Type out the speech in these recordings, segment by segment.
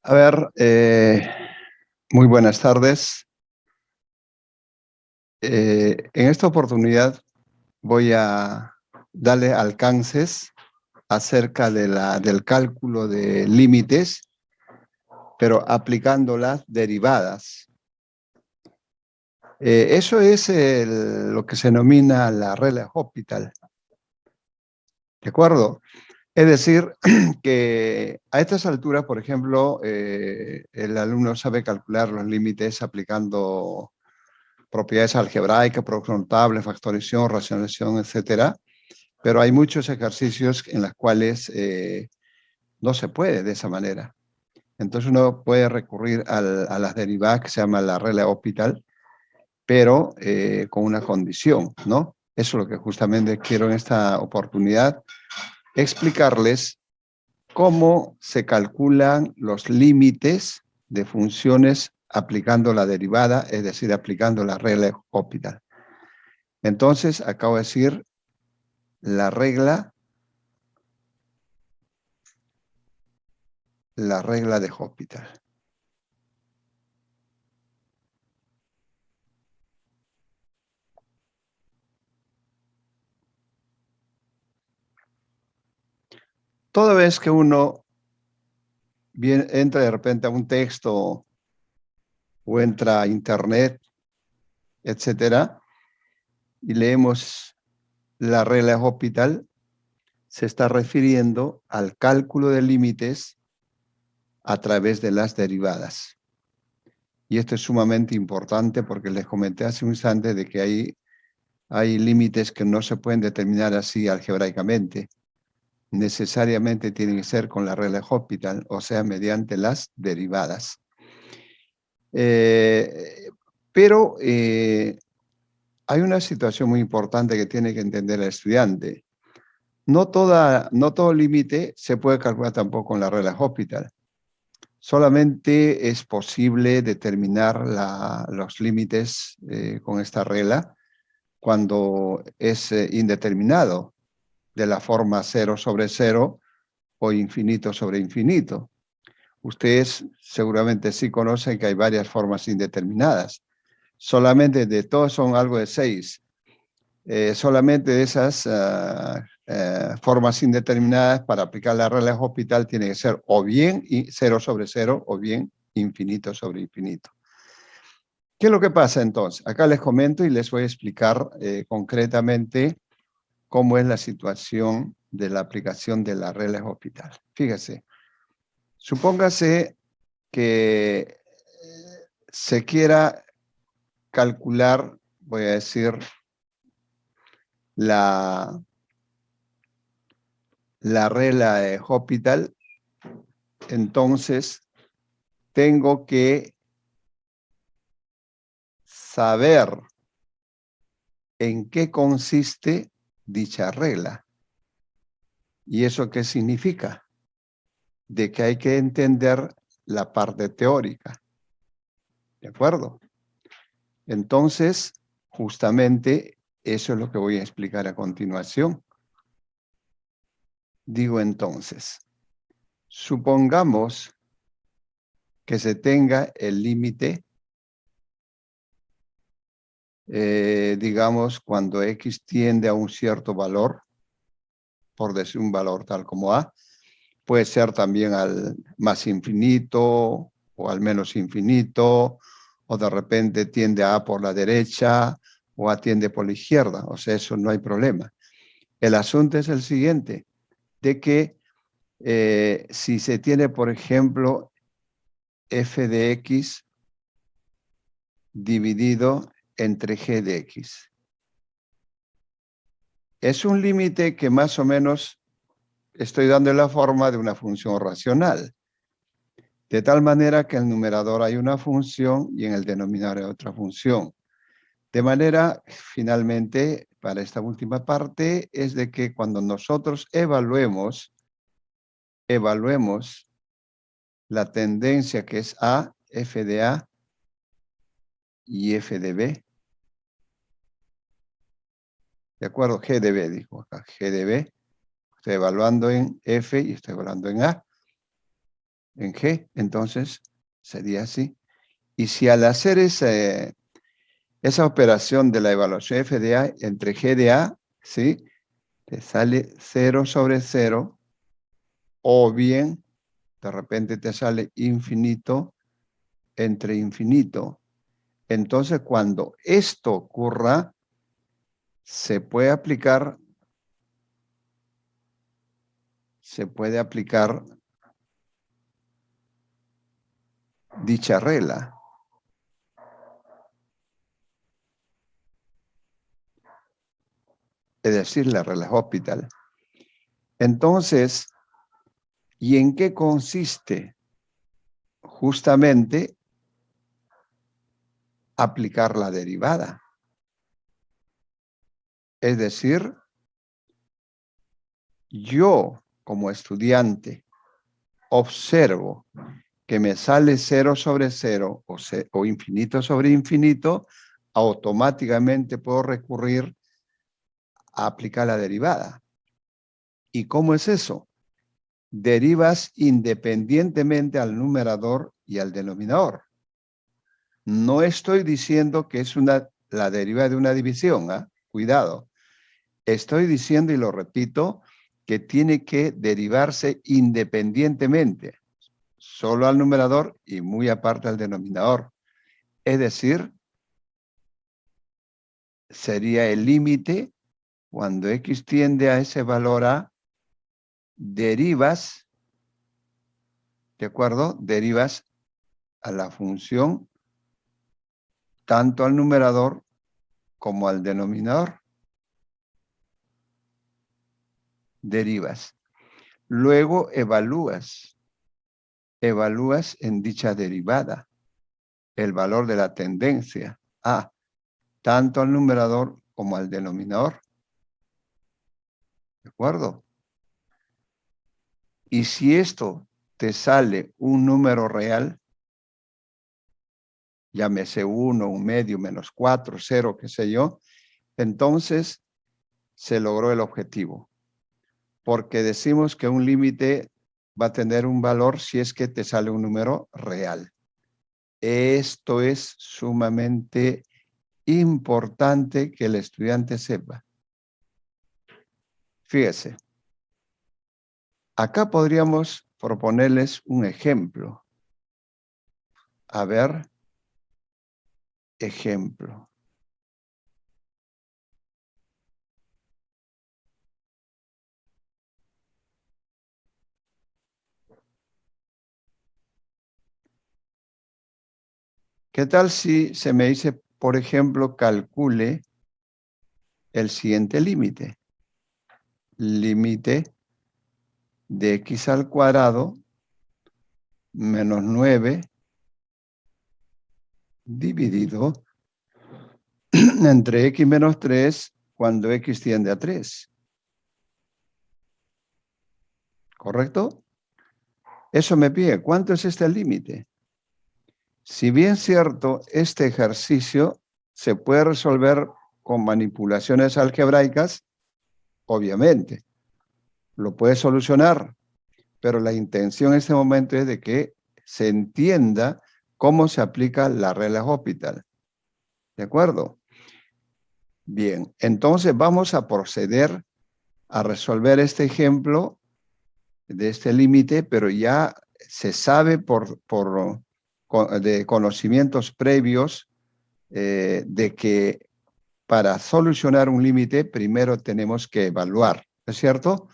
A ver, muy buenas tardes. En esta oportunidad voy a darle alcances acerca del cálculo de límites, pero aplicando las derivadas. Eso es lo que se denomina la regla de Hospital. ¿De acuerdo? Es decir, que a estas alturas, por ejemplo, el alumno sabe calcular los límites aplicando propiedades algebraicas, producción notable, factorización, racionalización, etcétera. Pero hay muchos ejercicios en los cuales no se puede de esa manera. Entonces uno puede recurrir a las derivadas que se llama la regla de Hospital, pero con una condición, ¿no? Eso es lo que justamente quiero en esta oportunidad explicarles cómo se calculan los límites de funciones aplicando la derivada, es decir, aplicando la regla de Hospital. Entonces, acabo de decir la regla de Hospital. Toda vez que uno entra de repente a un texto o entra a internet, etcétera, y leemos la regla de Hospital, se está refiriendo al cálculo de límites a través de las derivadas. Y esto es sumamente importante porque les comenté hace un instante de que hay límites que no se pueden determinar así algebraicamente. Necesariamente tienen que ser con la regla de Hospital, o sea, mediante las derivadas. Pero hay una situación muy importante que tiene que entender el estudiante. No todo límite se puede calcular tampoco con la regla de Hospital. Solamente es posible determinar los límites con esta regla cuando es indeterminado, de la forma 0 sobre 0 o infinito sobre infinito. Ustedes seguramente sí conocen que hay varias formas indeterminadas. Solamente de todos son algo de 6. Solamente de esas formas indeterminadas para aplicar la regla de Hospital tiene que ser o bien 0 sobre 0 o bien infinito sobre infinito. ¿Qué es lo que pasa entonces? Acá les comento y les voy a explicar concretamente cómo es la situación de la aplicación de la regla de Hospital. Fíjese, supóngase que se quiera calcular, voy a decir, la regla de Hospital, entonces tengo que saber en qué consiste dicha regla. ¿Y eso qué significa? De que hay que entender la parte teórica. ¿De acuerdo? Entonces, justamente eso es lo que voy a explicar a continuación. Digo entonces, supongamos que se tenga el límite, digamos, cuando x tiende a un cierto valor, por decir un valor tal como a, puede ser también al más infinito o al menos infinito, o de repente tiende a por la derecha o a tiende por la izquierda, o sea, eso no hay problema. El asunto es el siguiente, de que si se tiene, por ejemplo, f de x dividido entre g de x. Es un límite que más o menos estoy dando la forma de una función racional, de tal manera que en el numerador hay una función y en el denominador hay otra función. De manera, finalmente, para esta última parte, es de que cuando nosotros evaluemos la tendencia que es A, f de A y f de B, ¿de acuerdo? G de B, dijo acá, G de B. Estoy evaluando en F y estoy evaluando en A. en G. Entonces, sería así. Y si al hacer esa operación de la evaluación f de A entre G de A, ¿sí? Te sale 0 sobre 0, o bien, de repente te sale infinito entre infinito. Entonces, cuando esto ocurra, se puede aplicar dicha regla. Es decir, la regla Hospital. Entonces, ¿y en qué consiste? Justamente aplicar la derivada. Es decir, yo como estudiante observo que me sale 0 sobre 0 o infinito sobre infinito, automáticamente puedo recurrir a aplicar la derivada. ¿Y cómo es eso? Derivas independientemente al numerador y al denominador. No estoy diciendo que es la deriva de una división, ¿eh? Cuidado. Estoy diciendo, y lo repito, que tiene que derivarse independientemente, solo al numerador y muy aparte al denominador. Es decir, sería el límite cuando x tiende a ese valor a, derivas, ¿de acuerdo? Derivas a la función tanto al numerador como al denominador. Derivas. Luego evalúas en dicha derivada el valor de la tendencia a tanto al numerador como al denominador. ¿De acuerdo? Y si esto te sale un número real, llámese 1, 1 medio, -4, 0, qué sé yo, entonces se logró el objetivo. Porque decimos que un límite va a tener un valor si es que te sale un número real. Esto es sumamente importante que el estudiante sepa. Fíjese, acá podríamos proponerles un ejemplo. A ver, ejemplo. ¿Qué tal si se me dice, por ejemplo, calcule el siguiente límite? Límite de x al cuadrado menos 9 dividido entre x menos 3 cuando x tiende a 3. ¿Correcto? Eso me pide, ¿cuánto es este límite? Si bien cierto, este ejercicio se puede resolver con manipulaciones algebraicas, obviamente, lo puede solucionar, pero la intención en este momento es de que se entienda cómo se aplica la regla Hospital. ¿De acuerdo? Bien, entonces vamos a proceder a resolver este ejemplo de este límite, pero ya se sabe de conocimientos previos de que para solucionar un límite primero tenemos que evaluar, ¿no es cierto?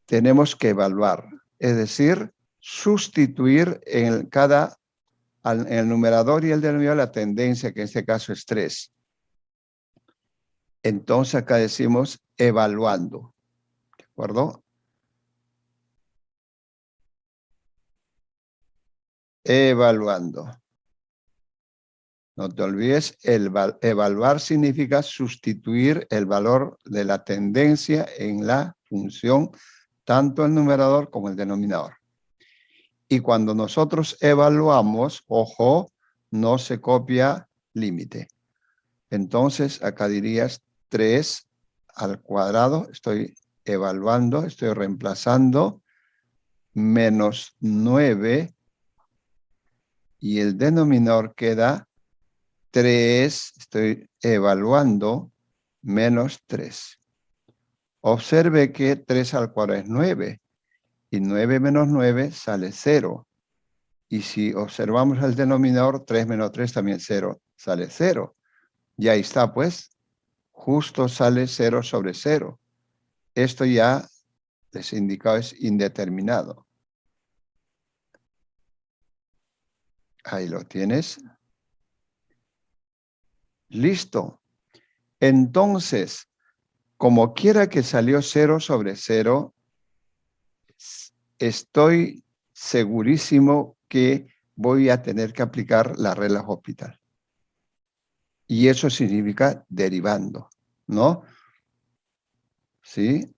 Tenemos que evaluar, es decir, sustituir en el numerador y el denominador la tendencia, que en este caso es 3. Entonces acá decimos evaluando, ¿de acuerdo? Evaluando. No te olvides, evaluar significa sustituir el valor de la tendencia en la función, tanto el numerador como el denominador. Y cuando nosotros evaluamos, ojo, no se copia límite. Entonces, acá dirías 3 al cuadrado, estoy evaluando, estoy reemplazando menos 9 y el denominador queda 3, estoy evaluando, menos 3. Observe que 3 al cuadrado es 9 y 9 menos 9 sale 0. Y si observamos el denominador, 3 menos 3 también 0, sale 0. Y ahí está, pues, justo sale 0 sobre 0. Esto ya les he indicado es indeterminado. Ahí lo tienes. Listo. Entonces, como quiera que salió 0 sobre 0, estoy segurísimo que voy a tener que aplicar la regla Hospital. Y eso significa derivando, ¿no? ¿Sí?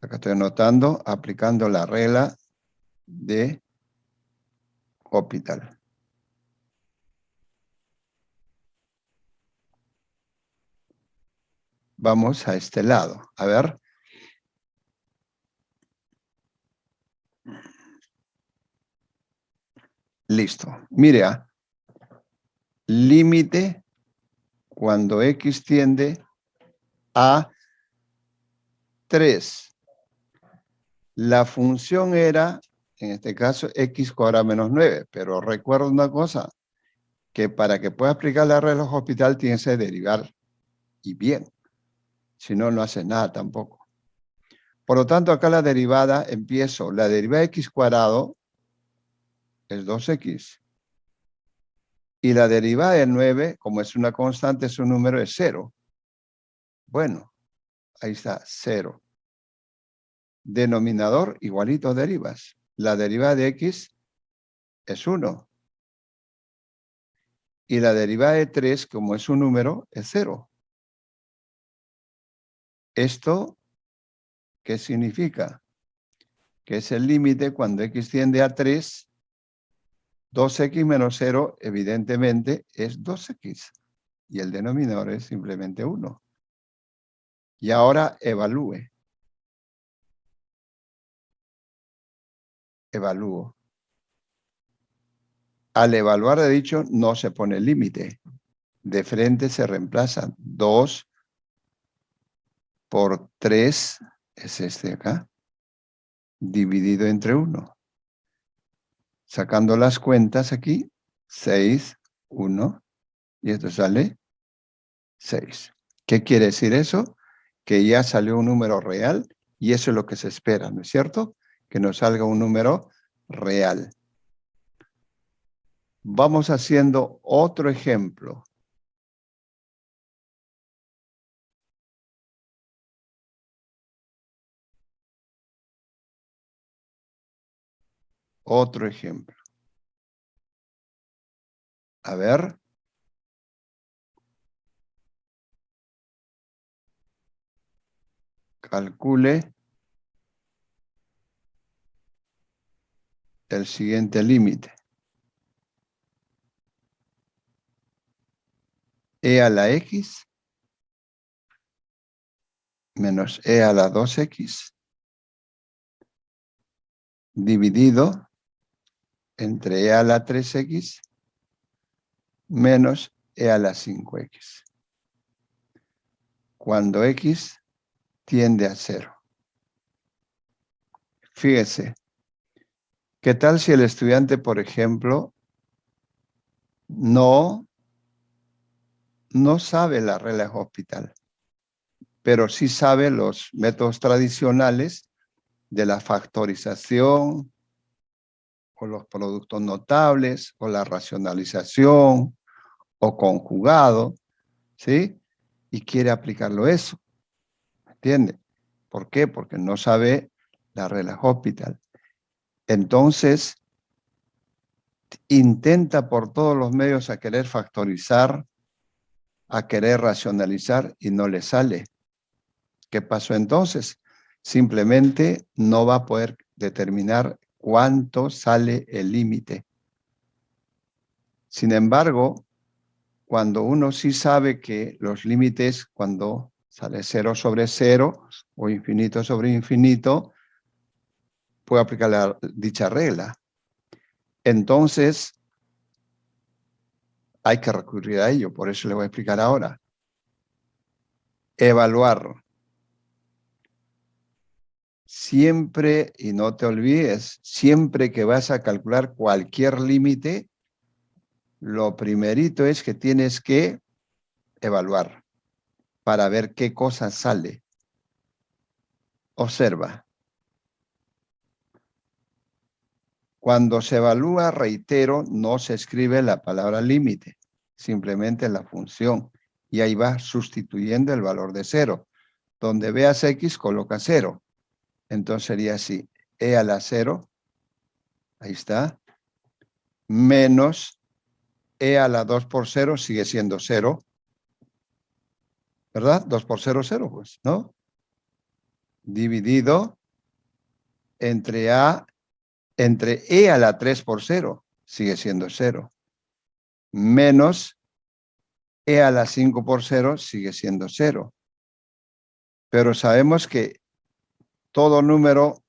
Acá estoy anotando, aplicando la regla de Hospital. Vamos a este lado. A ver. Listo. Mire, límite cuando x tiende a 3. La función era, en este caso, x cuadrado menos 9. Pero recuerda una cosa, que para que pueda aplicar la regla Hospital tienes que derivar y bien. Si no, no hace nada tampoco. Por lo tanto, acá la derivada empiezo. La derivada de x cuadrado es 2x. Y la derivada de 9, como es una constante, es un número de 0. Bueno, ahí está, 0. Denominador igualito derivas. La derivada de x es 1. Y la derivada de 3, como es un número, es 0. ¿Esto qué significa? Que es el límite cuando x tiende a 3, 2x menos 0, evidentemente, es 2x. Y el denominador es simplemente 1. Y ahora evalúe. Evalúo. Al evaluar, he dicho, no se pone límite. De frente se reemplaza 2 por 3, es este acá, dividido entre 1. Sacando las cuentas aquí, 6, 1, y esto sale 6. ¿Qué quiere decir eso? Que ya salió un número real y eso es lo que se espera, ¿no es cierto? Que nos salga un número real. Vamos haciendo otro ejemplo. Otro ejemplo. A ver. Calcule el siguiente límite. E a la x menos e a la 2x dividido entre e a la 3x menos e a la 5x. Cuando x tiende a 0. Fíjese, ¿qué tal si el estudiante, por ejemplo, no sabe la regla de Hospital, pero sí sabe los métodos tradicionales de la factorización, o los productos notables, o la racionalización, o conjugado, ¿sí? Y quiere aplicarlo eso, ¿entiende? ¿Por qué? Porque no sabe la regla Hospital. Entonces, intenta por todos los medios a querer factorizar, a querer racionalizar y no le sale. ¿Qué pasó entonces? Simplemente no va a poder determinar cuánto sale el límite. Sin embargo, cuando uno sí sabe que los límites, cuando sale 0 sobre 0 o infinito sobre infinito, puede aplicar dicha regla. Entonces, hay que recurrir a ello, por eso le voy a explicar ahora. Evaluar. Siempre, y no te olvides, siempre que vas a calcular cualquier límite, lo primerito es que tienes que evaluar para ver qué cosa sale. Observa. Cuando se evalúa, reitero, no se escribe la palabra límite, simplemente la función. Y ahí va sustituyendo el valor de 0. Donde veas x, coloca 0. Entonces sería así, e a la 0, ahí está, menos e a la 2 por 0 sigue siendo 0. ¿Verdad? 2 por 0, 0, pues, ¿no? Dividido entre e a la 3 por 0, sigue siendo 0. Menos e a la 5 por 0, sigue siendo 0. Pero sabemos que todo número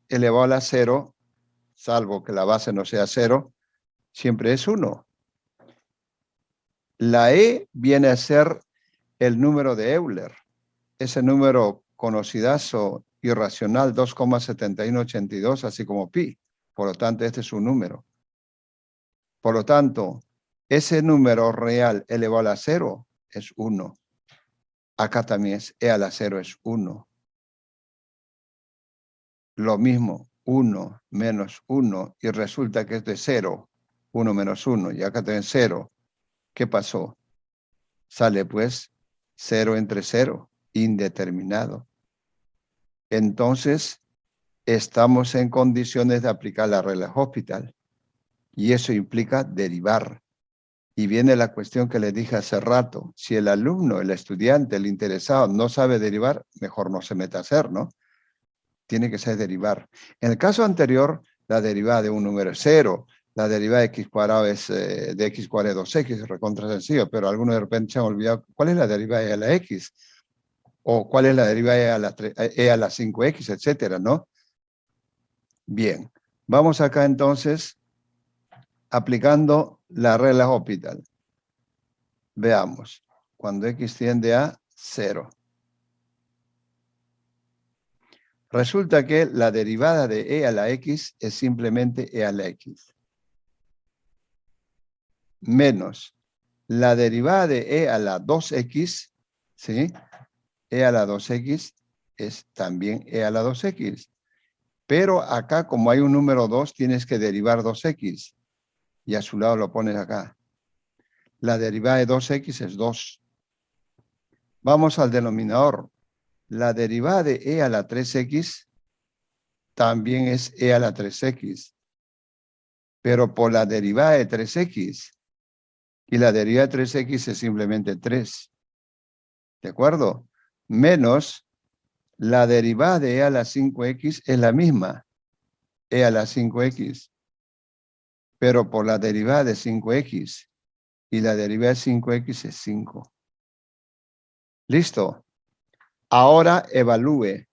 elevado a la 0, salvo que la base no sea 0, siempre es 1. La e viene a ser el número de Euler, ese número conocidazo irracional 2,7182, así como pi. Por lo tanto, este es un número. Por lo tanto, ese número real elevado a la 0 es 1. Acá también es e a la 0 es 1. Lo mismo, 1 menos 1, y resulta que esto es 0. 1 menos 1, y acá tenés 0. ¿Qué pasó? Sale pues 0 entre 0, indeterminado. Entonces, estamos en condiciones de aplicar la regla Hospital. Y eso implica derivar. Y viene la cuestión que le dije hace rato. Si el alumno, el estudiante, el interesado no sabe derivar, mejor no se meta a hacer, ¿no? Tiene que saber derivar. En el caso anterior, la derivada de un número es 0. La derivada de x cuadrado es de x cuadrado 2x, recontra sencillo, pero algunos de repente se han olvidado cuál es la derivada de la x, o cuál es la derivada de a la 5x, etcétera, ¿no? Bien, vamos acá entonces aplicando la regla Hospital. Veamos, cuando x tiende a 0. Resulta que la derivada de e a la x es simplemente e a la x. Menos la derivada de e a la 2x, ¿sí? E a la 2x es también e a la 2x. Pero acá, como hay un número 2, tienes que derivar 2x. Y a su lado lo pones acá. La derivada de 2x es 2. Vamos al denominador. La derivada de e a la 3x también es e a la 3x. Pero por la derivada de 3x. Y la derivada de 3x es simplemente 3. ¿De acuerdo? Menos la derivada de e a la 5x es la misma. E a la 5x. Pero por la derivada de 5x. Y la derivada de 5x es 5. ¿Listo? Ahora evalúe.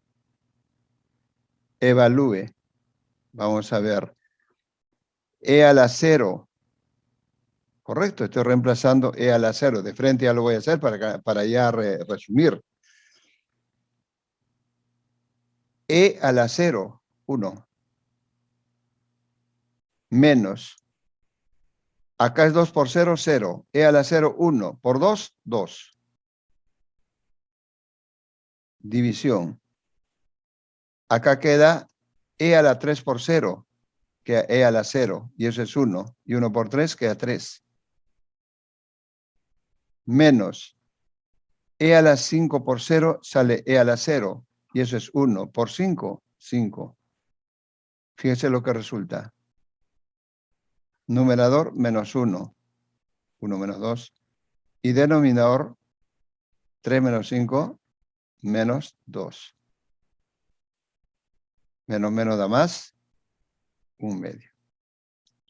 Evalúe. Vamos a ver. E a la 0. Correcto, estoy reemplazando e a la 0. De frente ya lo voy a hacer para ya resumir. E a la 0, 1. Menos. Acá es 2 por 0, 0. E a la 0, 1. Por 2, 2. División. Acá queda e a la 3 por 0, que e a la 0, y eso es 1. Y 1 por 3 queda 3. Menos e a la 5 por 0 sale e a la 0, y eso es 1. Por 5, 5. Fíjese lo que resulta. Numerador menos 1. 1 menos 2. Y denominador 3 menos 5 menos 2. Menos menos da más, 1 medio.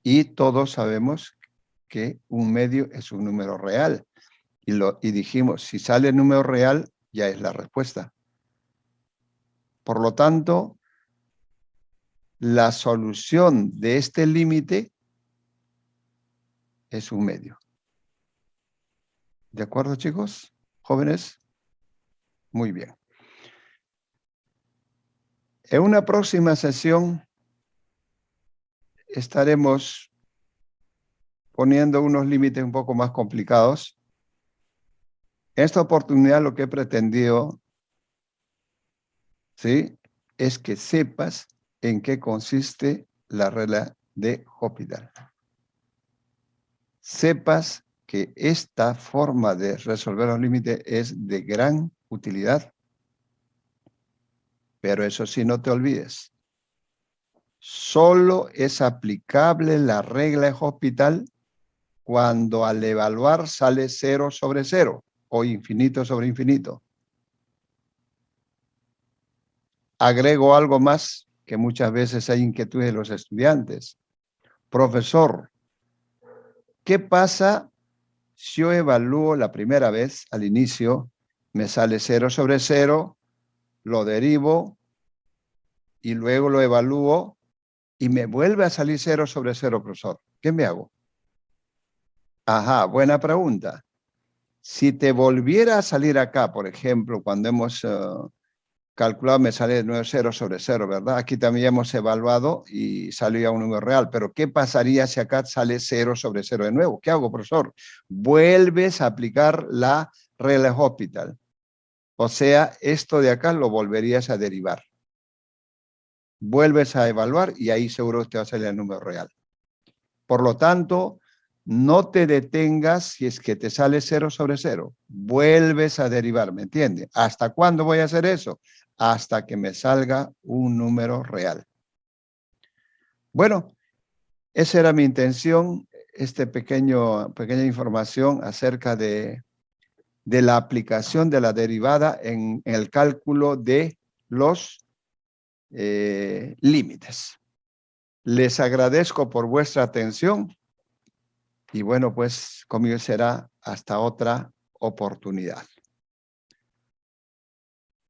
Y todos sabemos que un medio es un número real. Y dijimos, si sale el número real, ya es la respuesta. Por lo tanto, la solución de este límite es un medio. ¿De acuerdo, chicos? ¿Jóvenes? Muy bien. En una próxima sesión estaremos poniendo unos límites un poco más complicados. En esta oportunidad lo que he pretendido, ¿sí?, es que sepas en qué consiste la regla de Hospital. Sepas que esta forma de resolver los límites es de gran utilidad. Pero eso sí, no te olvides. Solo es aplicable la regla de Hospital cuando al evaluar sale 0 sobre 0 o infinito sobre infinito. Agrego algo más que muchas veces hay inquietudes de los estudiantes. Profesor, ¿qué pasa si yo evalúo la primera vez al inicio, me sale 0 sobre 0, lo derivo y luego lo evalúo y me vuelve a salir 0 sobre 0, profesor? ¿Qué me hago? Ajá, buena pregunta. Si te volviera a salir acá, por ejemplo, cuando hemos calculado, me sale 9 0 sobre 0, ¿verdad? Aquí también hemos evaluado y salió ya un número real. Pero ¿qué pasaría si acá sale 0 sobre 0 de nuevo? ¿Qué hago, profesor? Vuelves a aplicar la regla de Hospital. O sea, esto de acá lo volverías a derivar. Vuelves a evaluar y ahí seguro te va a salir el número real. Por lo tanto, no te detengas si es que te sale 0 sobre 0. Vuelves a derivar, ¿me entiendes? ¿Hasta cuándo voy a hacer eso? Hasta que me salga un número real. Bueno, esa era mi intención, pequeña información acerca de la aplicación de la derivada en el cálculo de los límites. Les agradezco por vuestra atención. Y bueno, pues conmigo será hasta otra oportunidad.